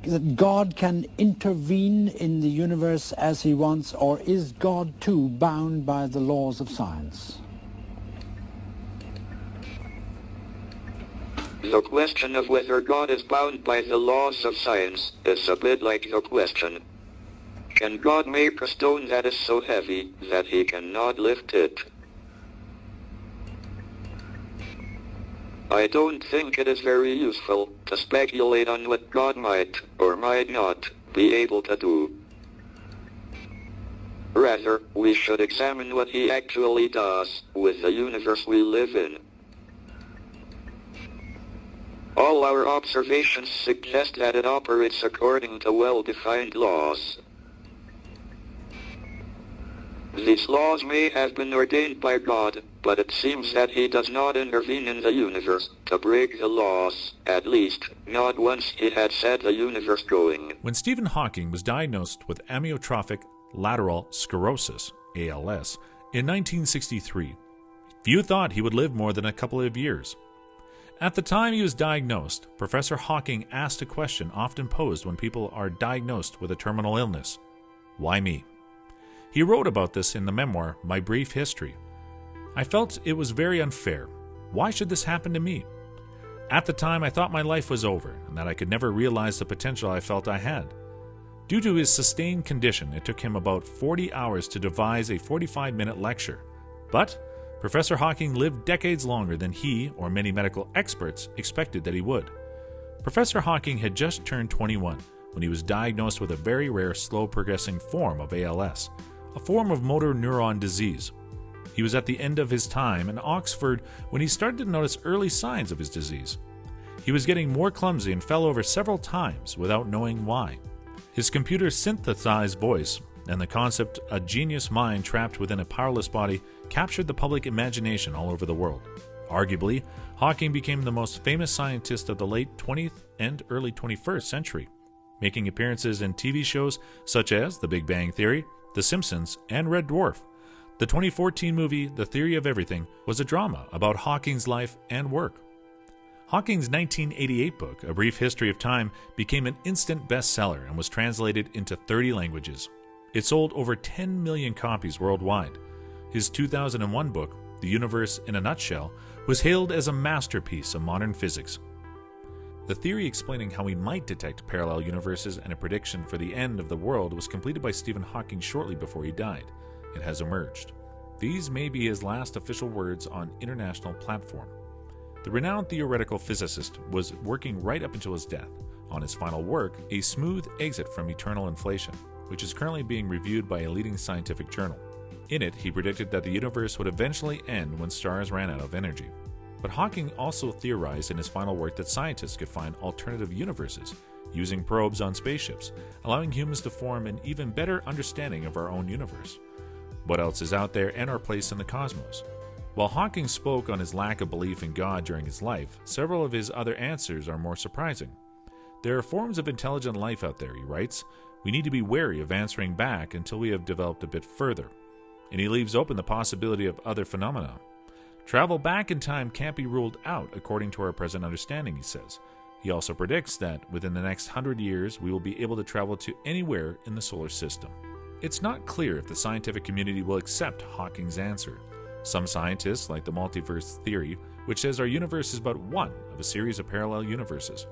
that God can intervene in the universe as he wants, or is God too bound by the laws of science? The question of whether God is bound by the laws of science is a bit like the question, can God make a stone that is so heavy that he cannot lift it? I don't think it is very useful to speculate on what God might or might not be able to do. Rather, we should examine what he actually does with the universe we live in. All our observations suggest that it operates according to well-defined laws. These laws may have been ordained by God, but it seems that he does not intervene in the universe to break the laws, at least, not once he had set the universe going. When Stephen Hawking was diagnosed with amyotrophic lateral sclerosis, ALS, in 1963, few thought he would live more than a couple of years. At the time he was diagnosed, Professor Hawking asked a question often posed when people are diagnosed with a terminal illness: why me? He wrote about this in the memoir, My Brief History. I felt it was very unfair. Why should this happen to me? At the time, I thought my life was over and that I could never realize the potential I felt I had. Due to his sustained condition, it took him about 40 hours to devise a 45-minute lecture. But Professor Hawking lived decades longer than he or many medical experts expected that he would. Professor Hawking had just turned 21 when he was diagnosed with a very rare slow-progressing form of ALS, a form of motor neuron disease. He was at the end of his time in Oxford when he started to notice early signs of his disease. He was getting more clumsy and fell over several times without knowing why. His computer-synthesized voice and the concept a genius mind trapped within a powerless body captured the public imagination all over the world. Arguably, Hawking became the most famous scientist of the late 20th and early 21st century, making appearances in TV shows such as The Big Bang Theory, The Simpsons, and Red Dwarf. The 2014 movie The Theory of Everything was a drama about Hawking's life and work. Hawking's 1988 book, A Brief History of Time, became an instant bestseller and was translated into 30 languages. It sold over 10 million copies worldwide. His 2001 book, The Universe in a Nutshell, was hailed as a masterpiece of modern physics. The theory explaining how we might detect parallel universes and a prediction for the end of the world was completed by Stephen Hawking shortly before he died. It has emerged. These may be his last official words on international platform. The renowned theoretical physicist was working right up until his death on his final work, A Smooth Exit from Eternal Inflation, which is currently being reviewed by a leading scientific journal. In it, he predicted that the universe would eventually end when stars ran out of energy. But Hawking also theorized in his final work that scientists could find alternative universes using probes on spaceships, allowing humans to form an even better understanding of our own universe. What else is out there and our place in the cosmos? While Hawking spoke on his lack of belief in God during his life, several of his other answers are more surprising. There are forms of intelligent life out there, he writes. We need to be wary of answering back until we have developed a bit further. And he leaves open the possibility of other phenomena. Travel back in time can't be ruled out according to our present understanding, he says. He also predicts that within the next 100 years we will be able to travel to anywhere in the solar system. It's not clear if the scientific community will accept Hawking's answer. Some scientists, like the multiverse theory, which says our universe is but one of a series of parallel universes.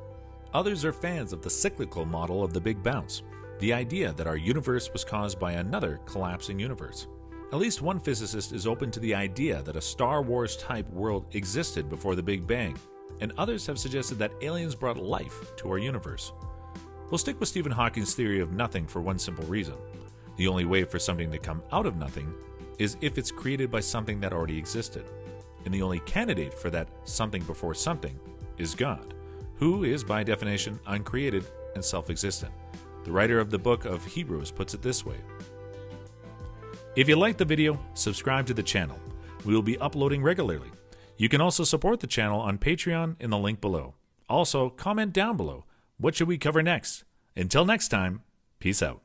Others are fans of the cyclical model of the Big Bounce, the idea that our universe was caused by another collapsing universe. At least one physicist is open to the idea that a Star Wars-type world existed before the Big Bang, and others have suggested that aliens brought life to our universe. We'll stick with Stephen Hawking's theory of nothing for one simple reason. The only way for something to come out of nothing is if it's created by something that already existed. And the only candidate for that something before something is God, who is by definition uncreated and self-existent. The writer of the book of Hebrews puts it this way. If you liked the video, subscribe to the channel. We will be uploading regularly. You can also support the channel on Patreon in the link below. Also, comment down below. What should we cover next? Until next time, peace out.